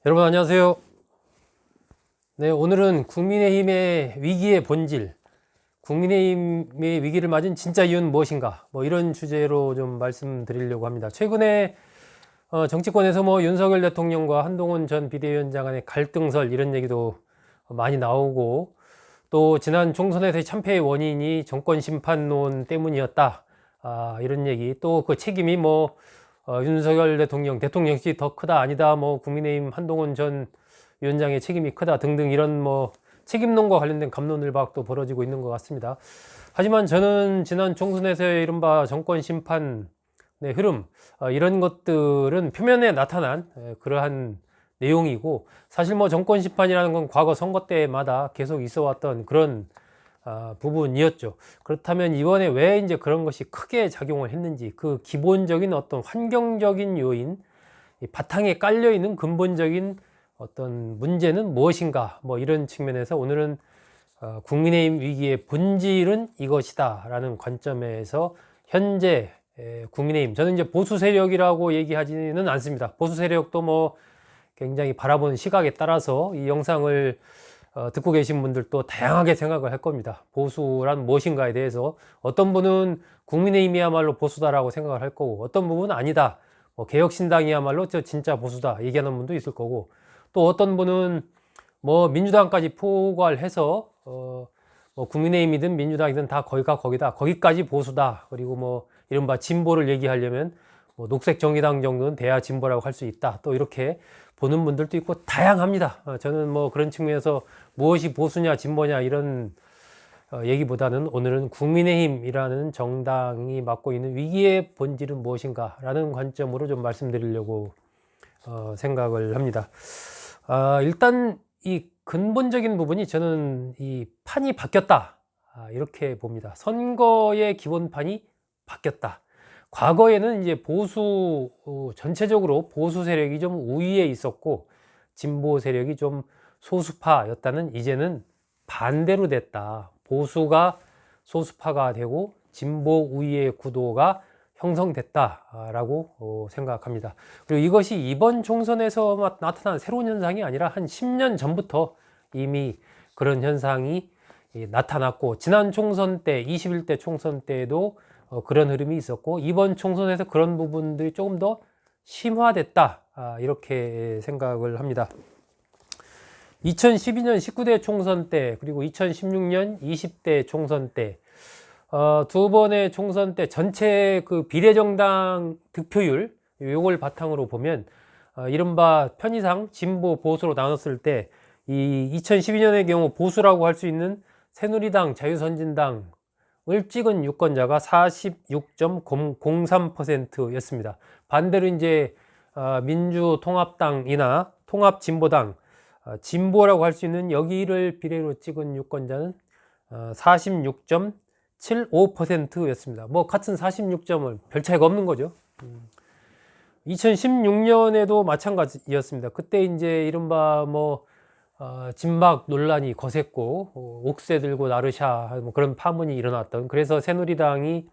여러분 안녕하세요. 네, 오늘은 국민의힘의 위기의 본질, 국민의힘의 위기를 맞은 진짜 이유는 무엇인가? 이런 주제로 좀 말씀드리려고 합니다. 최근에 정치권에서 윤석열 대통령과 한동훈 전 비대위원장 간의 갈등설 이런 얘기도 많이 나오고, 또 지난 총선에서의 참패의 원인이 정권 심판론 때문이었다. 이런 얘기, 또 그 책임이 윤석열 대통령이 더 크다 아니다, 국민의힘 한동훈 전 위원장의 책임이 크다 등등 이런 책임론과 관련된 갑론을박도 벌어지고 있는 것 같습니다. 하지만 저는 지난 총선에서의 이른바 정권 심판의 흐름, 이런 것들은 표면에 나타난 그러한 내용이고, 사실 정권 심판이라는 건 과거 선거 때마다 계속 있어 왔던 그런 부분이었죠. 그렇다면 이번에 왜 이제 그런 것이 크게 작용을 했는지, 그 기본적인 어떤 환경적인 요인, 이 바탕에 깔려 있는 근본적인 어떤 문제는 무엇인가, 이런 측면에서 오늘은 국민의힘 위기의 본질은 이것이다 라는 관점에서 현재 국민의힘, 저는 이제 보수 세력이라고 얘기하지는 않습니다. 보수 세력도 굉장히 바라보는 시각에 따라서 이 영상을 듣고 계신 분들도 다양하게 생각을 할 겁니다. 보수란 무엇인가에 대해서 어떤 분은 국민의힘이야말로 보수다라고 생각을 할 거고, 어떤 부분은 아니다, 개혁신당이야말로 저 진짜 보수다 얘기하는 분도 있을 거고, 또 어떤 분은 민주당까지 포괄해서 국민의힘이든 민주당이든 다 거기다, 거기까지 보수다, 그리고 이른바 진보를 얘기하려면 녹색 정의당 정도는 돼야 진보라고 할 수 있다, 또 이렇게 보는 분들도 있고 다양합니다. 저는 그런 측면에서 무엇이 보수냐 진보냐 이런 얘기보다는 오늘은 국민의힘이라는 정당이 맡고 있는 위기의 본질은 무엇인가 라는 관점으로 좀 말씀드리려고 생각을 합니다. 일단 이 근본적인 부분이, 저는 이 판이 바뀌었다, 이렇게 봅니다. 선거의 기본판이 바뀌었다. 과거에는 이제 전체적으로 보수 세력이 좀 우위에 있었고 진보 세력이 좀 소수파였다는, 이제는 반대로 됐다. 보수가 소수파가 되고 진보 우위의 구도가 형성됐다라고 생각합니다. 그리고 이것이 이번 총선에서 나타난 새로운 현상이 아니라 한 10년 전부터 이미 그런 현상이 나타났고, 지난 총선 때 21대 총선 때도 그런 흐름이 있었고, 이번 총선에서 그런 부분들이 조금 더 심화됐다, 이렇게 생각을 합니다. 2012년 19대 총선 때, 그리고 2016년 20대 총선 때, 두 번의 총선 때 전체 그 비례정당 득표율, 요걸 바탕으로 보면 이른바 편의상 진보 보수로 나눴을 때, 이 2012년의 경우 보수라고 할 수 있는 새누리당, 자유선진당을 찍은 유권자가 46.03%였습니다. 반대로 이제 민주통합당이나 통합진보당, 진보라고 할 수 있는 여기를 비례로 찍은 유권자는 46.75%였습니다. 같은 46점은 별 차이가 없는 거죠. 2016년에도 마찬가지였습니다. 그때 이제 이른바 진박 논란이 거셌고, 옥새 들고 나르샤 그런 파문이 일어났던, 그래서 새누리당이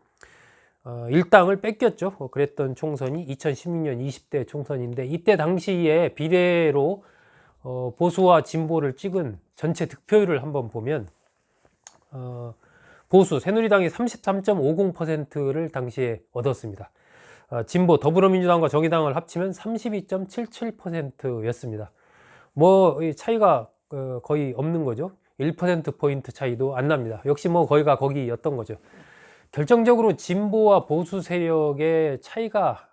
일당을 뺏겼죠. 그랬던 총선이 2016년 20대 총선인데, 이때 당시에 비례로 보수와 진보를 찍은 전체 득표율을 한번 보면 보수 새누리당이 33.50%를 당시에 얻었습니다. 진보 더불어민주당과 정의당을 합치면 32.77%였습니다. 차이가 거의 없는 거죠. 1%포인트 차이도 안 납니다. 역시 거기가 거기였던 거죠. 결정적으로 진보와 보수 세력의 차이가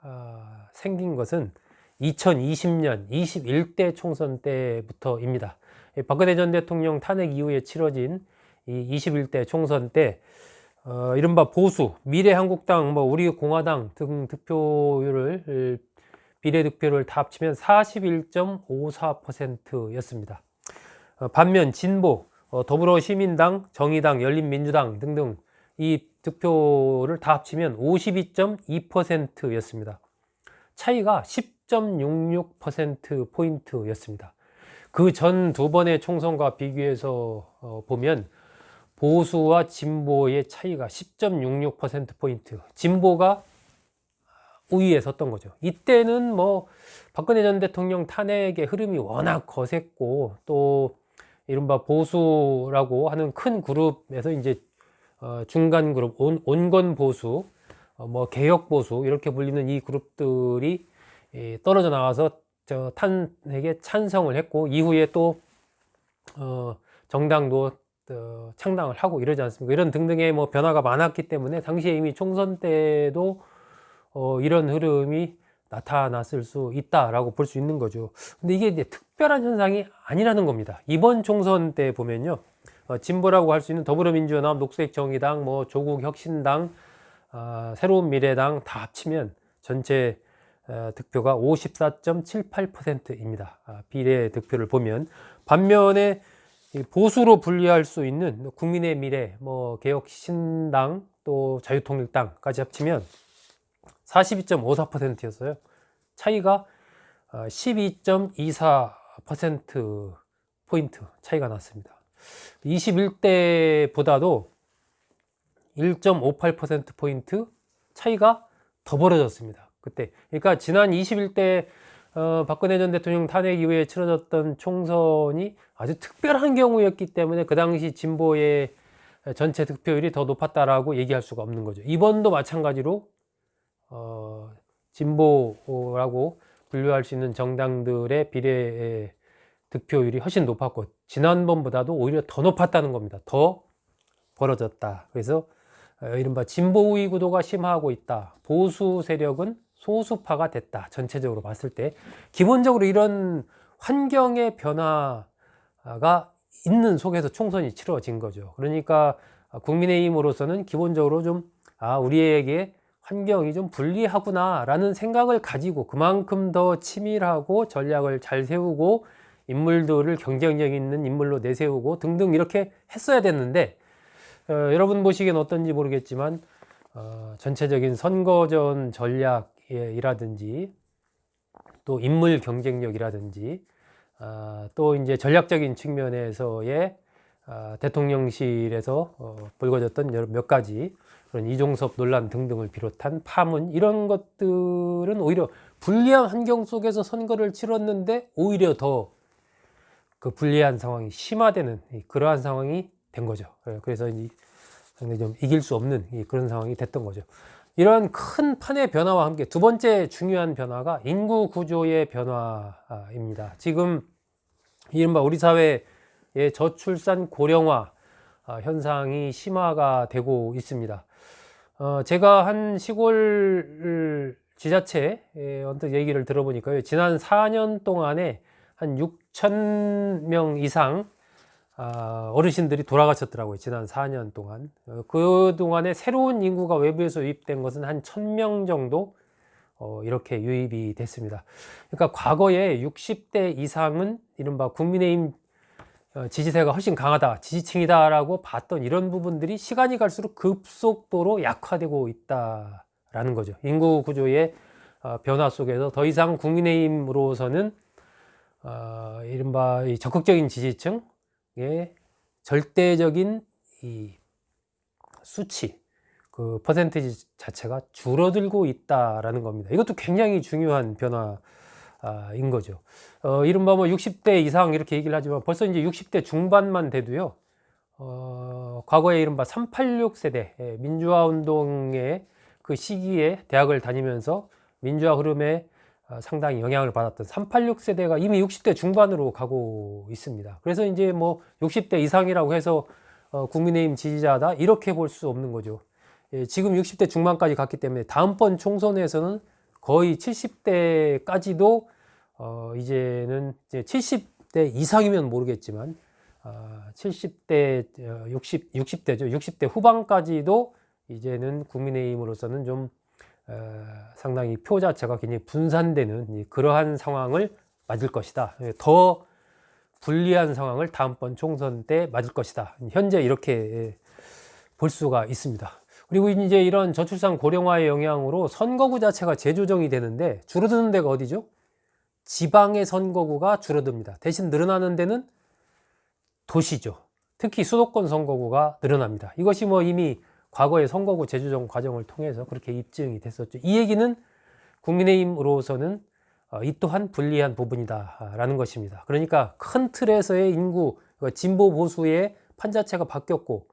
생긴 것은 2020년 21대 총선 때부터입니다. 박근혜 전 대통령 탄핵 이후에 치러진 이 21대 총선 때 이른바 보수, 미래한국당, 우리공화당 등 득표율을, 비례 득표를 다 합치면 41.54%였습니다. 반면 진보, 더불어시민당, 정의당, 열린민주당 등등 이 득표를 다 합치면 52.2%였습니다. 차이가 10.66%포인트였습니다. 그 전 두 번의 총선과 비교해서 보면 보수와 진보의 차이가 10.66%포인트, 진보가 우위에 섰던 거죠. 이때는 뭐 박근혜 전 대통령 탄핵의 흐름이 워낙 거셌고 또 이른바 보수라고 하는 큰 그룹에서 이제 중간 그룹, 온건 보수, 뭐 개혁 보수 이렇게 불리는 이 그룹들이 떨어져 나와서 저 탄핵에 찬성을 했고 이후에 또 정당도 창당을 하고 이러지 않습니까? 이런 등등의 뭐 변화가 많았기 때문에 당시에 이미 총선 때도 이런 흐름이 나타났을 수 있다라고 볼 수 있는 거죠. 근데 이게 이제 특별한 현상이 아니라는 겁니다. 이번 총선 때 보면요, 진보라고 할 수 있는 더불어민주연합, 녹색정의당, 뭐 조국혁신당, 새로운 미래당 다 합치면 전체 득표가 54.78%입니다. 비례 득표를 보면. 반면에 보수로 분류할 수 있는 국민의 미래, 뭐 개혁신당, 또 자유통일당까지 합치면 42.54%였어요. 차이가 12.24% 포인트 차이가 났습니다. 21대보다도 1.58% 포인트 차이가 더 벌어졌습니다. 그때. 그러니까 지난 21대 박근혜 전 대통령 탄핵 이후에 치러졌던 총선이 아주 특별한 경우였기 때문에 그 당시 진보의 전체 득표율이 더 높았다라고 얘기할 수가 없는 거죠. 이번도 마찬가지로 진보라고 분류할 수 있는 정당들의 비례 득표율이 훨씬 높았고 지난번보다도 오히려 더 높았다는 겁니다. 더 벌어졌다. 그래서 이른바 진보 우위 구도가 심화하고 있다. 보수 세력은 소수파가 됐다. 전체적으로 봤을 때 기본적으로 이런 환경의 변화가 있는 속에서 총선이 치러진 거죠. 그러니까 국민의힘으로서는 기본적으로 좀 우리에게 환경이 좀 불리하구나 라는 생각을 가지고 그만큼 더 치밀하고 전략을 잘 세우고 인물들을 경쟁력 있는 인물로 내세우고 등등 이렇게 했어야 됐는데 여러분 보시기엔 어떤지 모르겠지만 전체적인 선거전 전략이라든지 또 인물 경쟁력이라든지 또 이제 전략적인 측면에서의 대통령실에서 불거졌던 몇 가지 그런 이종섭 논란 등등을 비롯한 파문 이런 것들은 오히려 불리한 환경 속에서 선거를 치렀는데 오히려 더 그 불리한 상황이 심화되는 그러한 상황이 된 거죠. 그래서 상당히 좀 이길 수 없는 그런 상황이 됐던 거죠. 이런 큰 판의 변화와 함께 두 번째 중요한 변화가 인구 구조의 변화입니다. 지금 이른바 우리 사회의 저출산 고령화 현상이 심화가 되고 있습니다. 제가 한 시골 지자체에 언뜻 얘기를 들어보니까요. 지난 4년 동안에 한 6,000명 이상 어르신들이 돌아가셨더라고요. 지난 4년 동안. 그동안에 새로운 인구가 외부에서 유입된 것은 한 1,000명 정도 이렇게 유입이 됐습니다. 그러니까 과거에 60대 이상은 이른바 국민의힘 지지세가 훨씬 강하다, 지지층이다라고 봤던 이런 부분들이 시간이 갈수록 급속도로 약화되고 있다라는 거죠. 인구 구조의 변화 속에서 더 이상 국민의힘으로서는 이른바 이 적극적인 지지층의 절대적인 이 수치, 그 퍼센티지 자체가 줄어들고 있다라는 겁니다. 이것도 굉장히 중요한 변화인 거죠. 이른바 뭐 60대 이상 이렇게 얘기를 하지만 벌써 이제 60대 중반만 돼도요. 과거에 이른바 386 세대 민주화 운동의 그 시기에 대학을 다니면서 민주화 흐름에 상당히 영향을 받았던 386 세대가 이미 60대 중반으로 가고 있습니다. 그래서 이제 뭐 60대 이상이라고 해서 국민의힘 지지자다 이렇게 볼 수 없는 거죠. 지금 60대 중반까지 갔기 때문에 다음번 총선에서는 거의 70대까지도 이제는 이제 70대 이상이면 모르겠지만 70대 60대죠. 60대 후반까지도 이제는 국민의힘으로서는 좀 상당히 표 자체가 굉장히 분산되는 그러한 상황을 맞을 것이다. 더 불리한 상황을 다음번 총선 때 맞을 것이다. 현재 이렇게 볼 수가 있습니다. 그리고 이제 이런 저출산 고령화의 영향으로 선거구 자체가 재조정이 되는데 줄어드는 데가 어디죠? 지방의 선거구가 줄어듭니다. 대신 늘어나는 데는 도시죠. 특히 수도권 선거구가 늘어납니다. 이것이 뭐 이미 과거의 선거구 재조정 과정을 통해서 그렇게 입증이 됐었죠. 이 얘기는 국민의힘으로서는 이 또한 불리한 부분이다라는 것입니다. 그러니까 큰 틀에서의 인구, 진보 보수의 판자체가 바뀌었고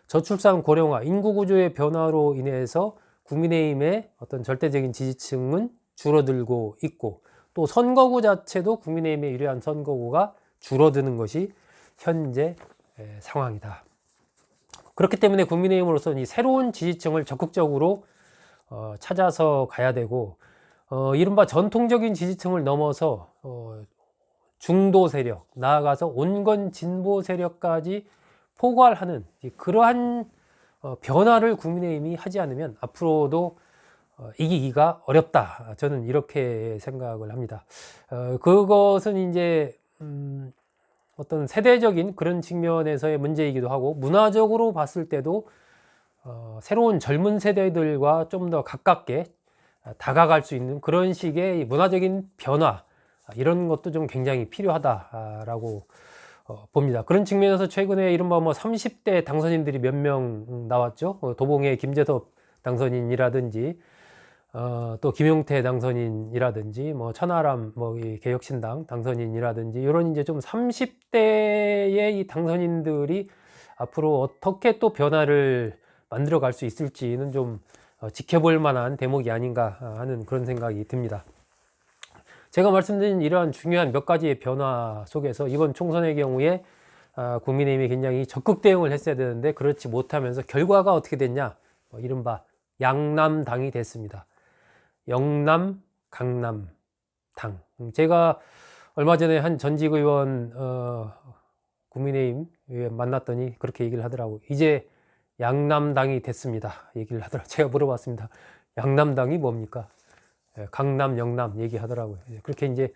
저출산 고령화, 인구 구조의 변화로 인해서 국민의힘의 어떤 절대적인 지지층은 줄어들고 있고 또 선거구 자체도 국민의힘의 유리한 선거구가 줄어드는 것이 현재 상황이다. 그렇기 때문에 국민의힘으로서는 이 새로운 지지층을 적극적으로 찾아서 가야 되고 이른바 전통적인 지지층을 넘어서 중도 세력, 나아가서 온건 진보 세력까지 포괄하는 그러한 변화를 국민의힘이 하지 않으면 앞으로도 이기기가 어렵다. 저는 이렇게 생각을 합니다. 그것은 이제 어떤 세대적인 그런 측면에서의 문제이기도 하고 문화적으로 봤을 때도 새로운 젊은 세대들과 좀 더 가깝게 다가갈 수 있는 그런 식의 문화적인 변화 이런 것도 좀 굉장히 필요하다라고 봅니다. 그런 측면에서 최근에 이른바 30대 당선인들이 몇 명 나왔죠. 도봉의 김재섭 당선인이라든지 또 김용태 당선인이라든지 천하람 이 개혁신당 당선인이라든지 이런 이제 좀 30대의 이 당선인들이 앞으로 어떻게 또 변화를 만들어 갈 수 있을지는 좀 지켜볼 만한 대목이 아닌가 하는 그런 생각이 듭니다. 제가 말씀드린 이러한 중요한 몇 가지의 변화 속에서 이번 총선의 경우에 국민의힘이 굉장히 적극 대응을 했어야 되는데 그렇지 못하면서 결과가 어떻게 됐냐, 이른바 양남당이 됐습니다. 영남, 강남 당. 제가 얼마 전에 한 전직 의원 국민의힘 만났더니 그렇게 얘기를 하더라고요. 이제 양남당이 됐습니다. 얘기를 하더라고요. 제가 물어봤습니다. 양남당이 뭡니까? 강남, 영남 얘기하더라고요. 그렇게 이제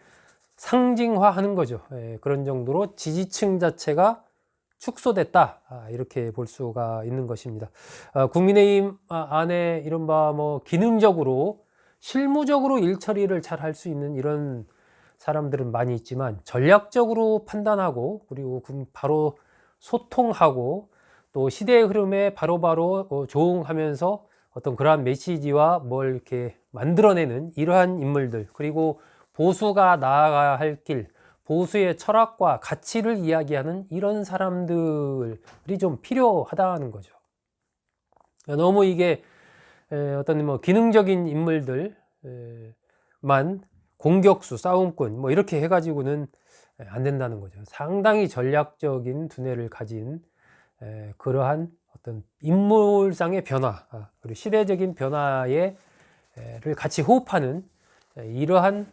상징화하는 거죠. 그런 정도로 지지층 자체가 축소됐다. 이렇게 볼 수가 있는 것입니다. 국민의힘 안에 이른바 기능적으로 실무적으로 일 처리를 잘 할 수 있는 이런 사람들은 많이 있지만 전략적으로 판단하고 그리고 바로 소통하고 또 시대의 흐름에 바로바로 조응하면서 어떤 그러한 메시지와 뭘 이렇게 만들어내는 이러한 인물들, 그리고 보수가 나아가야 할 길, 보수의 철학과 가치를 이야기하는 이런 사람들이 좀 필요하다는 거죠. 너무 이게 어떤 기능적인 인물들만 공격수, 싸움꾼 이렇게 해가지고는 안 된다는 거죠. 상당히 전략적인 두뇌를 가진 그러한 어떤 인물상의 변화, 그리고 시대적인 변화를 같이 호흡하는 이러한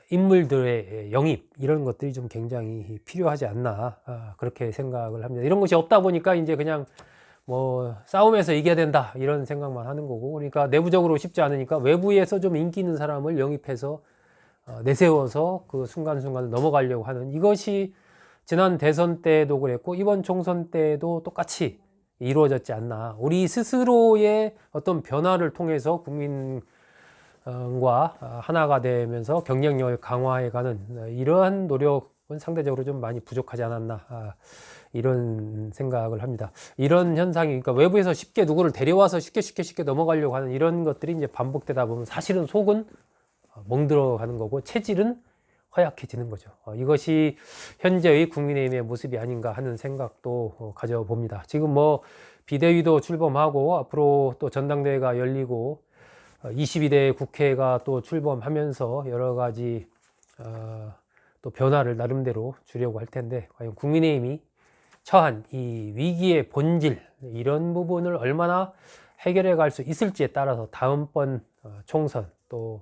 인물들의 영입, 이런 것들이 좀 굉장히 필요하지 않나 그렇게 생각을 합니다. 이런 것이 없다 보니까 이제 그냥 싸움에서 이겨야 된다 이런 생각만 하는 거고, 그러니까 내부적으로 쉽지 않으니까 외부에서 좀 인기 있는 사람을 영입해서 내세워서 그 순간순간 넘어가려고 하는, 이것이 지난 대선 때도 그랬고 이번 총선 때도 똑같이 이루어졌지 않나. 우리 스스로의 어떤 변화를 통해서 국민과 하나가 되면서 경쟁력을 강화해가는 이러한 노력은 상대적으로 좀 많이 부족하지 않았나, 이런 생각을 합니다. 이런 현상이, 그러니까 외부에서 쉽게 누구를 데려와서 쉽게 넘어가려고 하는 이런 것들이 이제 반복되다 보면 사실은 속은 멍들어가는 거고 체질은 허약해지는 거죠. 이것이 현재의 국민의힘의 모습이 아닌가 하는 생각도 가져봅니다. 지금 비대위도 출범하고 앞으로 또 전당대회가 열리고 22대 국회가 또 출범하면서 여러 가지 또 변화를 나름대로 주려고 할 텐데, 과연 국민의힘이 처한 이 위기의 본질, 이런 부분을 얼마나 해결해 갈 수 있을지에 따라서 다음번 총선 또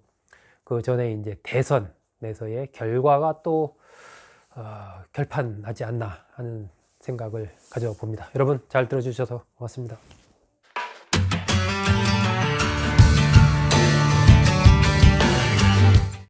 그 전에 이제 대선에서의 결과가 또 결판나지 않나 하는 생각을 가져봅니다. 여러분 잘 들어주셔서 고맙습니다.